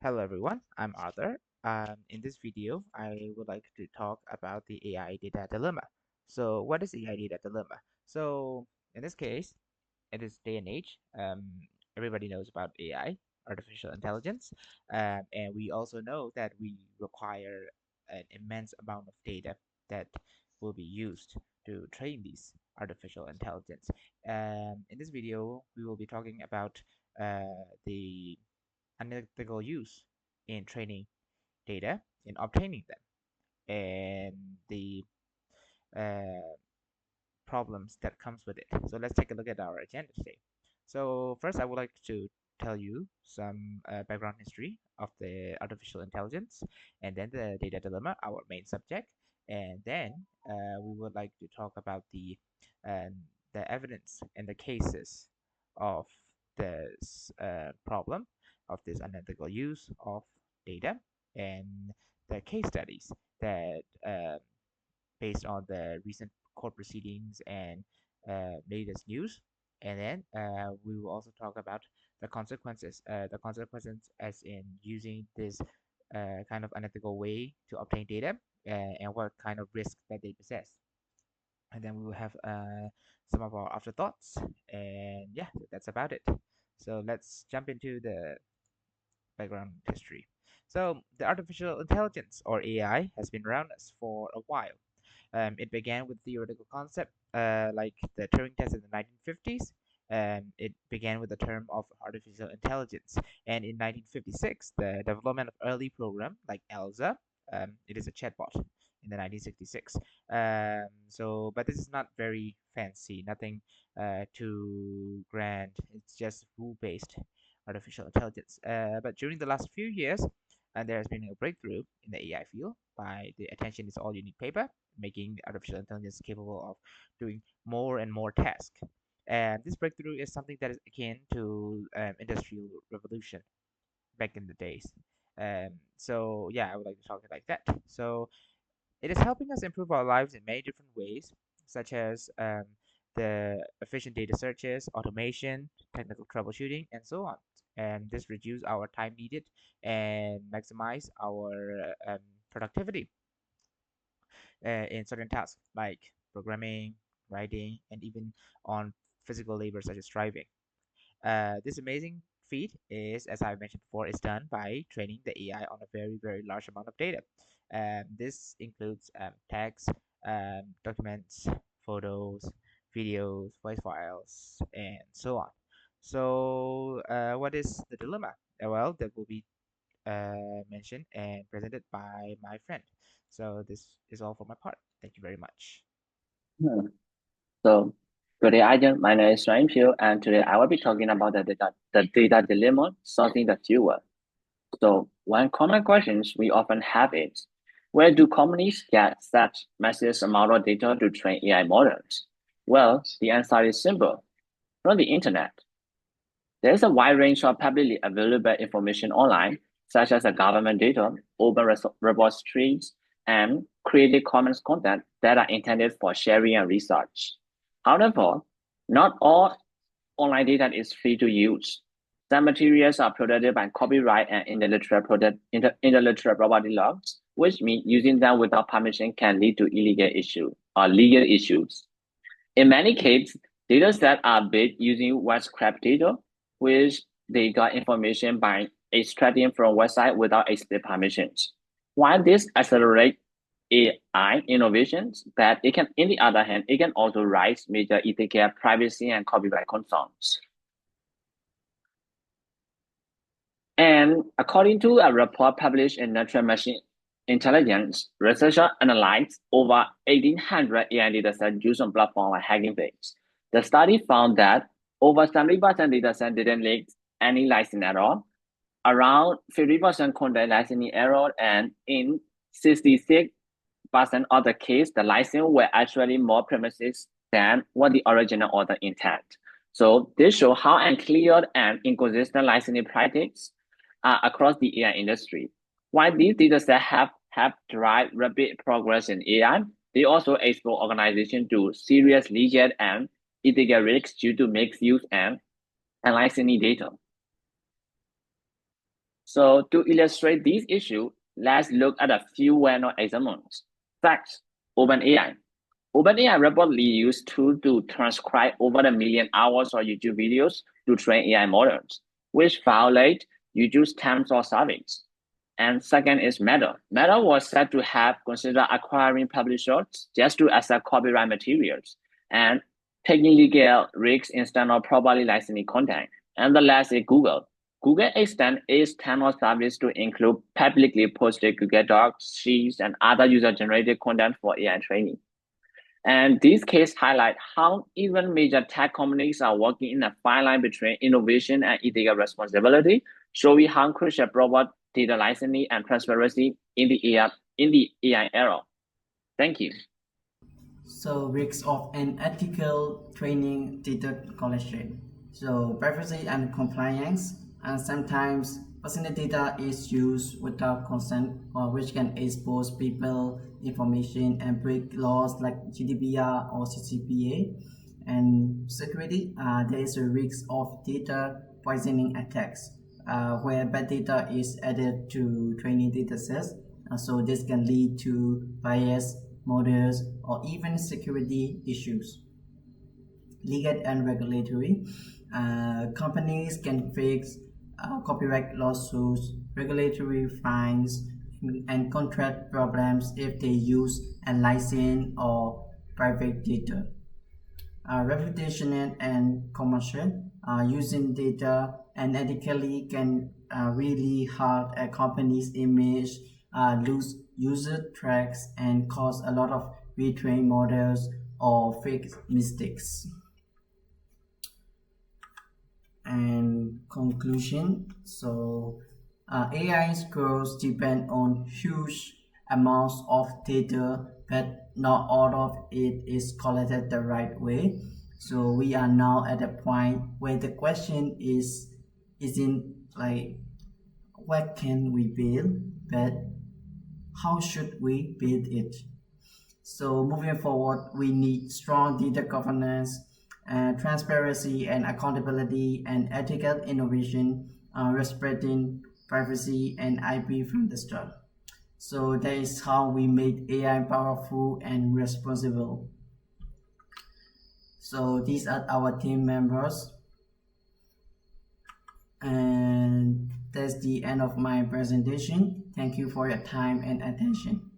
Hello everyone, I'm Arthur. In this video, I would like to talk about the AI data dilemma. So, what is AI data dilemma? So, in this case, in this day and age, everybody knows about AI, artificial intelligence, and we also know that we require an immense amount of data that will be used to train these artificial intelligence. In this video, we will be talking about the unethical use in training data, in obtaining them, and the uh, problems that comes with it. So let's take a look at our agenda today. So first, I would like to tell you some background history of the artificial intelligence, and then the data dilemma, our main subject, and then we would like to talk about um, the evidence and the cases of this problem of this unethical use of data and the case studies that based on the recent court proceedings and latest news. And then we will also talk about the consequences as in using this kind of unethical way to obtain data and what kind of risk that they possess. And then we will have some of our afterthoughts. And yeah, that's about it. So let's jump into the background history. So the artificial intelligence or AI has been around us for a while. It began with theoretical concept like the Turing test in the 1950s. It began with the term of artificial intelligence, and in 1956, the development of early program like ELSA. It is a chatbot in the 1966. But this is not very fancy, nothing too grand. It's just rule-based artificial intelligence. But during the last few years, and there has been a breakthrough in the AI field by the attention is all you need paper, making artificial intelligence capable of doing more and more tasks. And this breakthrough is something that is akin to industrial revolution back in the days. So yeah, I would like to talk it like that. So it is helping us improve our lives in many different ways, such as the efficient data searches, automation, technical troubleshooting, and so on. And this reduce our time needed and maximize our productivity in certain tasks like programming, writing, and even on physical labor such as driving. This amazing feat is, as I mentioned before, is done by training the AI on a very, very large amount of data. This includes text, documents, photos, videos, voice files, and so on. So, what is the dilemma? Well, that will be mentioned and presented by my friend. So, this is all for my part. Thank you very much. Hmm. So, good day, Arjun. My name is Ryan Pugh, and today I will be talking about the data dilemma, solving the fuel. So, one common question we often have is, where do companies get such massive amount of data to train AI models? Well, the answer is simple. From the internet. There's a wide range of publicly available information online, such as the government data, open repositories, and Creative Commons content that are intended for sharing and research. However, not all online data is free to use. Some materials are protected by copyright and intellectual property laws, which means using them without permission can lead to illegal issue or legal issues. In many cases, data sets are built using web scrape data, which they got information by extracting from website without explicit permissions. While this accelerates AI innovations, but it can, in the other hand, it can also raise major ethical, privacy, and copyright concerns. And according to a report published in Nature Machine Intelligence, researchers analyzed over 1,800 AI datasets used on platforms like Hugging Face. The study found that over 70% datasets didn't leak any license at all, around 50% contained licensing error, and in 66% of the case, the license were actually more premises than what the original author intended. So this shows how unclear and inconsistent licensing practices across the AI industry. While these datasets have helped drive rapid progress in AI, they also expose organizations to serious legal and ethical risks due to misuse and licensing data. So to illustrate this issue, let's look at a few well-known examples. First, OpenAI. OpenAI reportedly used tools to transcribe over a million hours of YouTube videos to train AI models, which violate YouTube's terms of service. And second is Meta. Meta was said to have considered acquiring publishers just to accept copyright materials and taking legal risks instead of properly licensing content. And the last is Google. Google extended its terms of service to include publicly posted Google Docs, Sheets, and other user-generated content for AI training. And these cases highlight how even major tech companies are working in a fine line between innovation and ethical responsibility, showing how crucial proper data licensing and transparency in the AI era. Thank you. So risks of unethical training data collection. So privacy and compliance, and sometimes personal data is used without consent, or which can expose people information and break laws like GDPR or CCPA. And security, there is a risk of data poisoning attacks, where bad data is added to training data sets. So this can lead to bias models, or even security issues. Legal and regulatory. Companies can face copyright lawsuits, regulatory fines, and contract problems if they use unlicensed or private data. Reputational and commercial. Using data unethically can really hurt a company's image, lose user tracks, and cause a lot of retrain models or fake mistakes. And conclusion, so AI's growth depend on huge amounts of data, but not all of it is collected the right way. So we are now at a point where the question isn't like what can we build, but how should we build it. So moving forward, we need strong data governance, transparency and accountability, and ethical innovation, respecting privacy and IP from the start. So that is how we make AI powerful and responsible. So these are our team members, and that's the end of my presentation. Thank you for your time and attention.